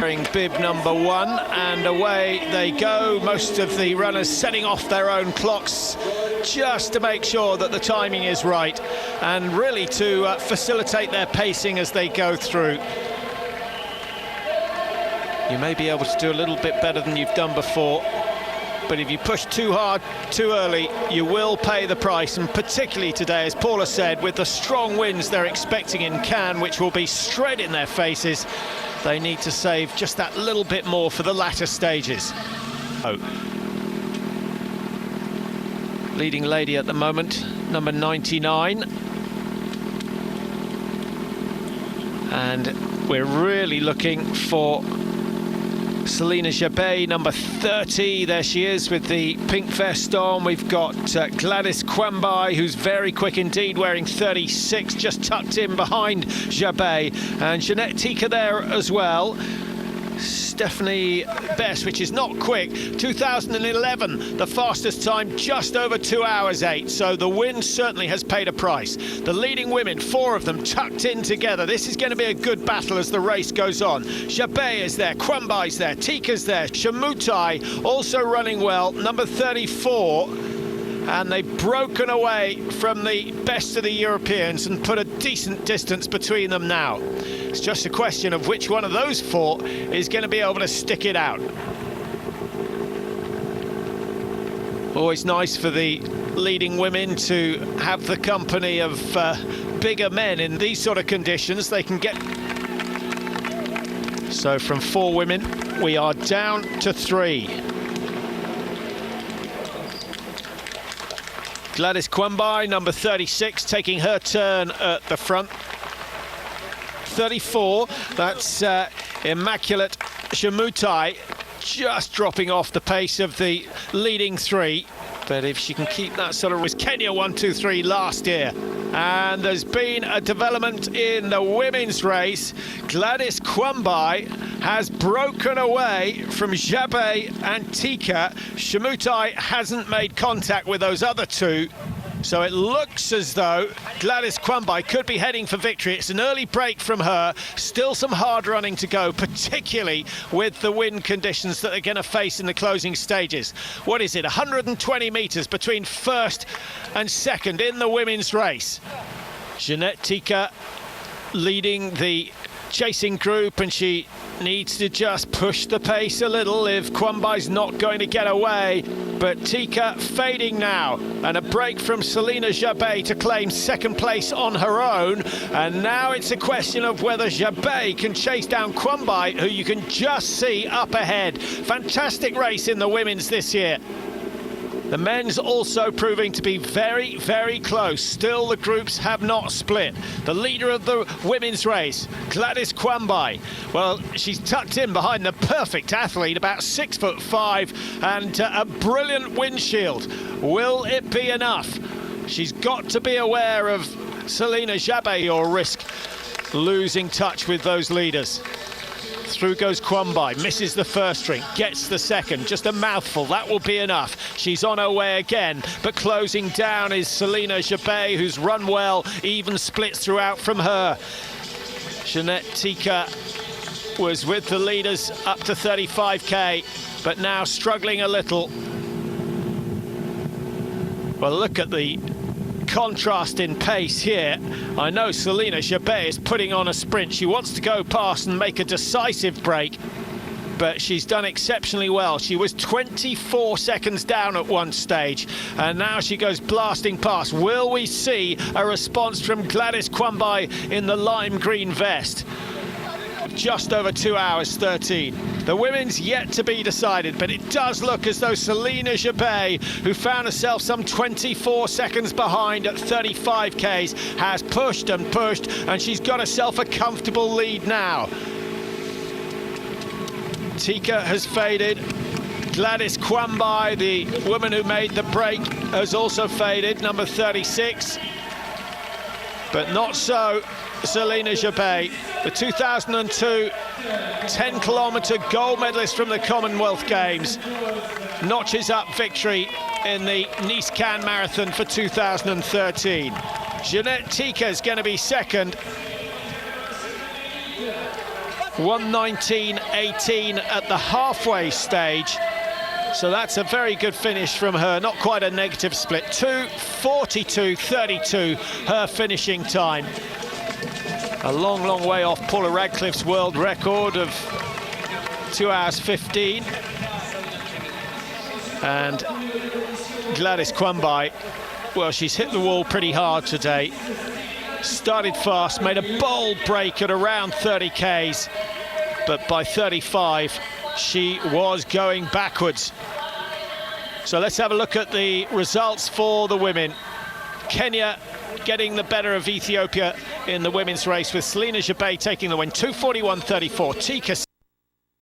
wearing bib number 1, and away they go. Most of the runners setting off their own clocks just to make sure that the timing is right, and really to facilitate their pacing as they go through. You may be able to do a little bit better than you've done before, but if you push too hard, too early, you will pay the price. And particularly today, as Paula said, with the strong winds they're expecting in Cannes, which will be straight in their faces, they need to save just that little bit more for the latter stages. Oh. Leading lady at the moment, number 99. And we're really looking for Selina Jabet, number 30. There she is with the pink vest on. We've got Gladys Quambai, who's very quick indeed, wearing 36, just tucked in behind Jabet. And Jeanette Tika there as well. Stephanie Bess, which is not quick, 2011, the fastest time, just over 2 hours 8. So the wind certainly has paid a price. The leading women, 4 of them tucked in together. This is going to be a good battle as the race goes on. Jabet is there, Quambai's there, Tika's there, Shamutai also running well, number 34. And they've broken away from the best of the Europeans and put a decent distance between them now. It's just a question of which one of those 4 is going to be able to stick it out. Always nice for the leading women to have the company of bigger men in these sort of conditions. They can get... So from 4 women, we are down to 3. Gladys Quambai, number 36, taking her turn at the front. 34, that's Immaculate Shamutai, just dropping off the pace of the leading 3. But if she can keep that sort of... was Kenya 1, 2, 3 last year. And there's been a development in the women's race. Gladys Quambai has broken away from Jabet and Tika. Shamutai hasn't made contact with those other 2. So it looks as though Gladys Quambai could be heading for victory. It's an early break from her. Still some hard running to go, particularly with the wind conditions that they're going to face in the closing stages. What is it, 120 metres between first and second in the women's race. Jeanette Tika leading the chasing group, and she needs to just push the pace a little if Quambai's not going to get away. But Tika fading now, and a break from Selina Jabet to claim second place on her own. And now it's a question of whether Jabet can chase down Quambai, who you can just see up ahead. Fantastic race in the women's this year. The men's also proving to be very, very close. Still, the groups have not split. The leader of the women's race, Gladys Quambai, well, she's tucked in behind the perfect athlete, about 6'5", and a brilliant windshield. Will it be enough? She's got to be aware of Selina Jabet or risk losing touch with those leaders. Through goes Quambai, misses the first string, gets the second, just a mouthful, that will be enough. She's on her way again, but closing down is Selina Jabet, who's run well, even splits throughout from her. Jeanette Tika was with the leaders up to 35k, but now struggling a little. Well, look at the contrast in pace here. I know Selina Jabet is putting on a sprint. She wants to go past and make a decisive break, but she's done exceptionally well. She was 24 seconds down at one stage, and now she goes blasting past. Will we see a response from Gladys Quambai in the lime green vest? Just over 2 hours 13. The women's yet to be decided, but it does look as though Selina Jabet, who found herself some 24 seconds behind at 35k's, has pushed and pushed, and she's got herself a comfortable lead now. Tika has faded. Gladys Quambai, the woman who made the break, has also faded, number 36. But not so Selina Jabet, the 2002 10-kilometre gold medalist from the Commonwealth Games, notches up victory in the Nice-Cannes Marathon for 2013. Jeanette Tika is going to be second. 1:19.18 at the halfway stage. So that's a very good finish from her, not quite a negative split. 2:42.32, her finishing time. A long, long way off Paula Radcliffe's world record of 2 hours 15. And Gladys Quambai, well, she's hit the wall pretty hard today. Started fast, made a bold break at around 30 Ks, but by 35, she was going backwards. So let's have a look at the results for the women. Kenya getting the better of Ethiopia in the women's race, with Selina Jabay taking the win, 2:41.34. Tika